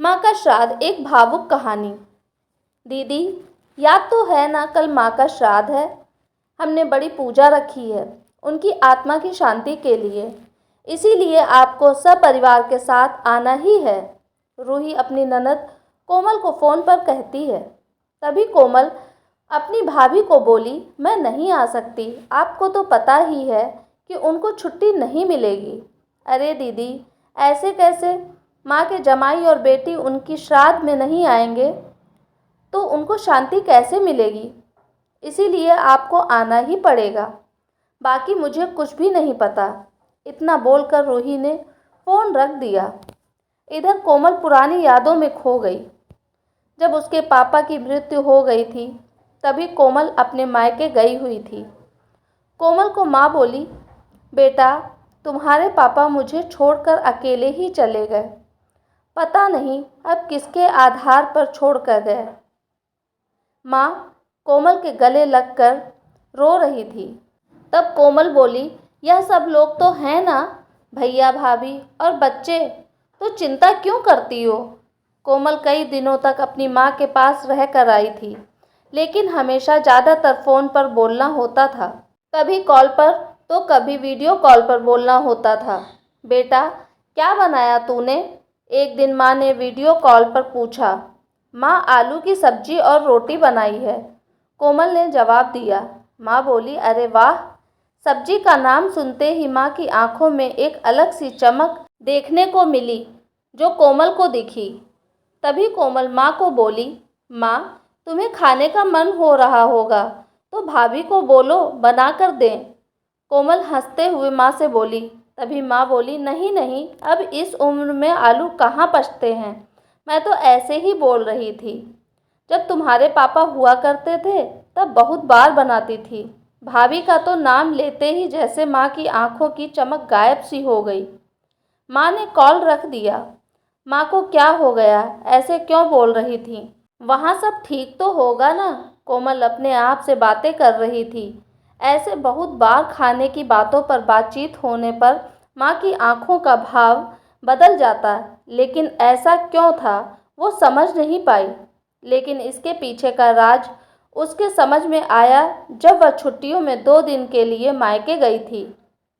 माँ का श्राद्ध एक भावुक कहानी। दीदी, याद तो है ना, कल माँ का श्राद्ध है। हमने बड़ी पूजा रखी है उनकी आत्मा की शांति के लिए, इसीलिए आपको सब परिवार के साथ आना ही है। रूही अपनी ननद कोमल को फ़ोन पर कहती है। तभी कोमल अपनी भाभी को बोली, मैं नहीं आ सकती, आपको तो पता ही है कि उनको छुट्टी नहीं मिलेगी। अरे दीदी, ऐसे कैसे? माँ के जमाई और बेटी उनकी श्राद्ध में नहीं आएंगे तो उनको शांति कैसे मिलेगी? इसीलिए आपको आना ही पड़ेगा, बाकी मुझे कुछ भी नहीं पता। इतना बोलकर रूही ने फ़ोन रख दिया। इधर कोमल पुरानी यादों में खो गई। जब उसके पापा की मृत्यु हो गई थी तभी कोमल अपने मायके गई हुई थी। कोमल को माँ बोली, बेटा, तुम्हारे पापा मुझे छोड़कर अकेले ही चले गए। पता नहीं अब किसके आधार पर छोड़ कर गए। माँ कोमल के गले लगकर रो रही थी। तब कोमल बोली, यह सब लोग तो हैं ना, भैया भाभी और बच्चे, तो चिंता क्यों करती हो? कोमल कई दिनों तक अपनी माँ के पास रह कर आई थी, लेकिन हमेशा ज़्यादातर फ़ोन पर बोलना होता था। कभी कॉल पर तो कभी वीडियो कॉल पर बोलना होता था। बेटा, क्या बनाया तूने? एक दिन माँ ने वीडियो कॉल पर पूछा। माँ, आलू की सब्जी और रोटी बनाई है, कोमल ने जवाब दिया। माँ बोली, अरे वाह! सब्जी का नाम सुनते ही माँ की आंखों में एक अलग सी चमक देखने को मिली जो कोमल को दिखी। तभी कोमल माँ को बोली, माँ, तुम्हें खाने का मन हो रहा होगा तो भाभी को बोलो बना कर दें। कोमल हंसते हुए माँ से बोली। तभी माँ बोली, नहीं नहीं, अब इस उम्र में आलू कहाँ पचते हैं, मैं तो ऐसे ही बोल रही थी। जब तुम्हारे पापा हुआ करते थे तब बहुत बार बनाती थी। भाभी का तो नाम लेते ही जैसे माँ की आंखों की चमक गायब सी हो गई। माँ ने कॉल रख दिया। माँ को क्या हो गया, ऐसे क्यों बोल रही थी? वहाँ सब ठीक तो होगा ना? कोमल अपने आप से बातें कर रही थी। ऐसे बहुत बार खाने की बातों पर बातचीत होने पर माँ की आंखों का भाव बदल जाता, लेकिन ऐसा क्यों था वो समझ नहीं पाई। लेकिन इसके पीछे का राज उसके समझ में आया जब वह छुट्टियों में 2 दिन के लिए मायके गई थी।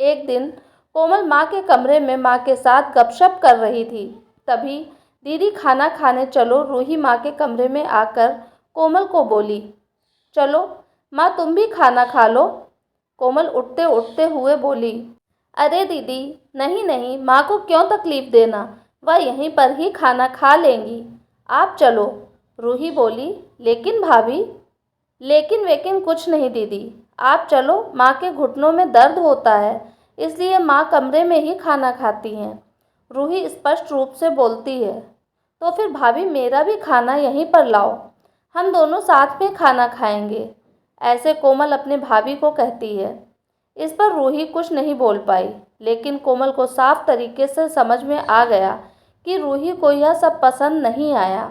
एक दिन कोमल माँ के कमरे में माँ के साथ गपशप कर रही थी। तभी दीदी, खाना खाने चलो। रूही माँ के कमरे में आकर कोमल को बोली, चलो माँ, तुम भी खाना खा लो। कोमल उठते उठते हुए बोली, अरे दीदी, नहीं नहीं, माँ को क्यों तकलीफ़ देना, वह यहीं पर ही खाना खा लेंगी, आप चलो। रूही बोली, लेकिन भाभी। लेकिन वेकिन कुछ नहीं दीदी, आप चलो, माँ के घुटनों में दर्द होता है, इसलिए माँ कमरे में ही खाना खाती हैं। रूही स्पष्ट रूप से बोलती है। तो फिर भाभी, मेरा भी खाना यहीं पर लाओ, हम दोनों साथ में खाना खाएंगे, ऐसे कोमल अपने भाभी को कहती है। इस पर रूही कुछ नहीं बोल पाई, लेकिन कोमल को साफ तरीके से समझ में आ गया कि रूही को यह सब पसंद नहीं आया।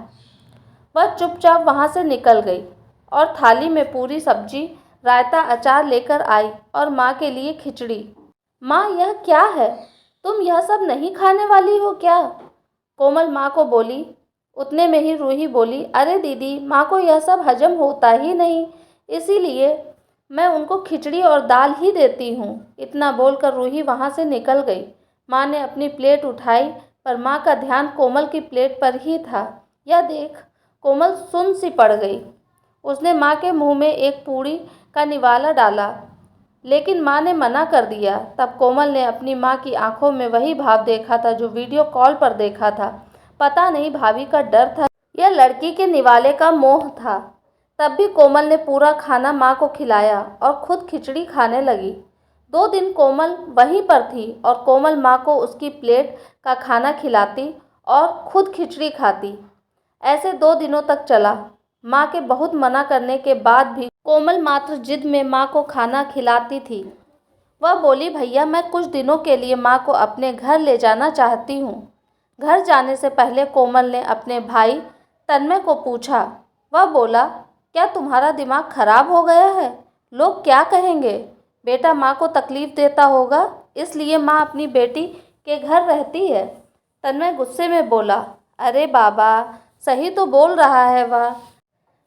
वह चुपचाप वहाँ से निकल गई और थाली में पूरी सब्जी, रायता, अचार लेकर आई और माँ के लिए खिचड़ी। माँ, यह क्या है? तुम यह सब नहीं खाने वाली हो क्या? कोमल माँ को बोली। उतने में ही रूही बोली, अरे दीदी, माँ को यह सब हजम होता ही नहीं, इसीलिए मैं उनको खिचड़ी और दाल ही देती हूँ। इतना बोलकर रूही वहाँ से निकल गई। माँ ने अपनी प्लेट उठाई पर माँ का ध्यान कोमल की प्लेट पर ही था। यह देख कोमल सुन्न सी पड़ गई। उसने माँ के मुंह में एक पूड़ी का निवाला डाला, लेकिन माँ ने मना कर दिया। तब कोमल ने अपनी माँ की आंखों में वही भाव देखा था जो वीडियो कॉल पर देखा था। पता नहीं भाभी का डर था या लड़की के निवाले का मोह था। तब भी कोमल ने पूरा खाना माँ को खिलाया और खुद खिचड़ी खाने लगी। 2 दिन कोमल वहीं पर थी और कोमल माँ को उसकी प्लेट का खाना खिलाती और खुद खिचड़ी खाती। ऐसे 2 दिनों तक चला। माँ के बहुत मना करने के बाद भी कोमल मात्र जिद में माँ को खाना खिलाती थी। वह बोली, भैया, मैं कुछ दिनों के लिए माँ को अपने घर ले जाना चाहती हूँ। घर जाने से पहले कोमल ने अपने भाई तन्मय को पूछा। वह बोला, क्या तुम्हारा दिमाग खराब हो गया है? लोग क्या कहेंगे? बेटा माँ को तकलीफ़ देता होगा, इसलिए माँ अपनी बेटी के घर रहती है। तन्मय गुस्से में बोला, अरे बाबा, सही तो बोल रहा है वह।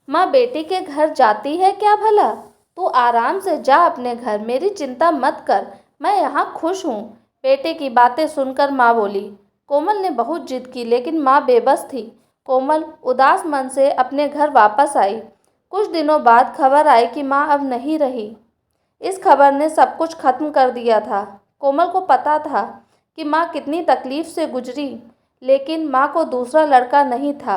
माँ बेटी के घर जाती है क्या भला? तू आराम से जा अपने घर, मेरी चिंता मत कर, मैं यहाँ खुश हूँ। बेटे की बातें सुनकर माँ बोली। कोमल ने बहुत जिद की लेकिन माँ बेबस थी। कोमल उदास मन से अपने घर वापस आई। कुछ दिनों बाद खबर आई कि माँ अब नहीं रही। इस खबर ने सब कुछ खत्म कर दिया था। कोमल को पता था कि माँ कितनी तकलीफ से गुजरी, लेकिन माँ को दूसरा लड़का नहीं था,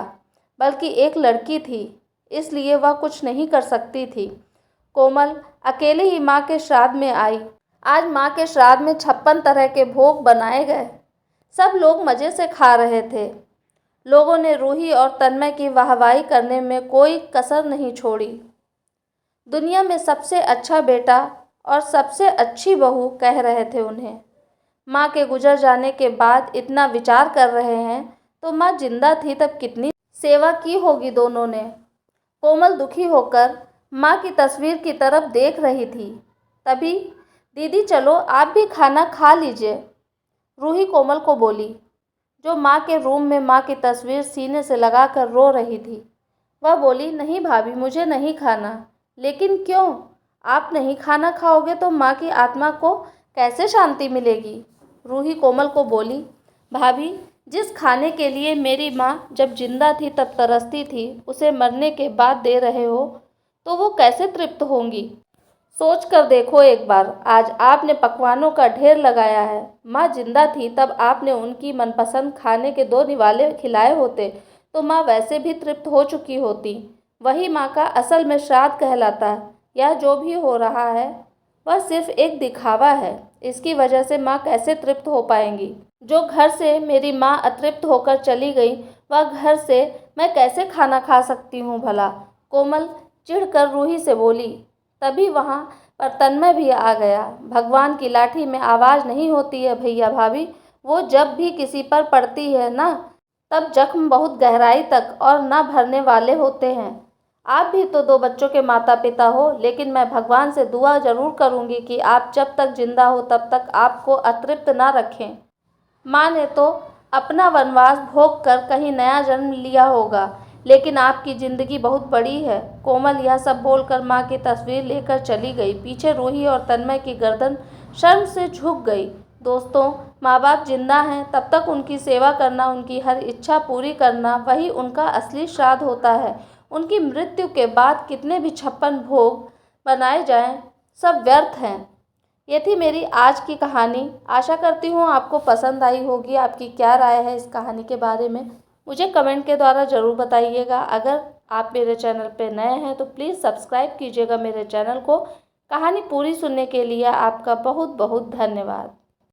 बल्कि एक लड़की थी, इसलिए वह कुछ नहीं कर सकती थी। कोमल अकेले ही माँ के श्राद्ध में आई। आज माँ के श्राद्ध में 56 तरह के भोग बनाए गए। सब लोग मज़े से खा रहे थे। लोगों ने रूही और तन्मय की वाहवाही करने में कोई कसर नहीं छोड़ी। दुनिया में सबसे अच्छा बेटा और सबसे अच्छी बहू कह रहे थे उन्हें। माँ के गुजर जाने के बाद इतना विचार कर रहे हैं, तो माँ जिंदा थी तब कितनी सेवा की होगी दोनों ने। कोमल दुखी होकर माँ की तस्वीर की तरफ देख रही थी। तभी, दीदी चलो आप भी खाना खा लीजिए, रूही कोमल को बोली, जो माँ के रूम में माँ की तस्वीर सीने से लगाकर रो रही थी। वह बोली, नहीं भाभी, मुझे नहीं खाना। लेकिन क्यों? आप नहीं खाना खाओगे तो माँ की आत्मा को कैसे शांति मिलेगी? रूही कोमल को बोली, भाभी, जिस खाने के लिए मेरी माँ जब जिंदा थी तब तरसती थी, उसे मरने के बाद दे रहे हो, तो वो कैसे तृप्त होंगी? सोच कर देखो एक बार, आज आपने पकवानों का ढेर लगाया है। माँ जिंदा थी तब आपने उनकी मनपसंद खाने के 2 निवाले खिलाए होते, तो माँ वैसे भी तृप्त हो चुकी होती। वही माँ का असल में श्राद्ध कहलाता है। यह जो भी हो रहा है वह सिर्फ एक दिखावा है। इसकी वजह से माँ कैसे तृप्त हो पाएंगी? जो घर से मेरी माँ अतृप्त होकर चली गई, वह घर से मैं कैसे खाना खा सकती हूँ भला? कोमल चिढ़कर रूही से बोली। तभी वहाँ पर तन्मय भी आ गया। भगवान की लाठी में आवाज़ नहीं होती है भैया भाभी, वो जब भी किसी पर पड़ती है ना, तब जख्म बहुत गहराई तक और ना भरने वाले होते हैं। आप भी तो 2 बच्चों के माता पिता हो, लेकिन मैं भगवान से दुआ जरूर करूँगी कि आप जब तक जिंदा हो तब तक आपको अतृप्त ना रखें। माँ ने तो अपना वनवास भोग कर कहीं नया जन्म लिया होगा, लेकिन आपकी ज़िंदगी बहुत बड़ी है। कोमल यह सब बोलकर माँ की तस्वीर लेकर चली गई। पीछे रूही और तन्मय की गर्दन शर्म से झुक गई। दोस्तों, माँ बाप जिंदा हैं तब तक उनकी सेवा करना, उनकी हर इच्छा पूरी करना, वही उनका असली श्राद्ध होता है। उनकी मृत्यु के बाद कितने भी 56 भोग बनाए जाएं, सब व्यर्थ हैं। ये थी मेरी आज की कहानी। आशा करती हूँ आपको पसंद आई होगी। आपकी क्या राय है इस कहानी के बारे में, मुझे कमेंट के द्वारा ज़रूर बताइएगा। अगर आप मेरे चैनल पे नए हैं तो प्लीज़ सब्सक्राइब कीजिएगा मेरे चैनल को। कहानी पूरी सुनने के लिए आपका बहुत बहुत धन्यवाद।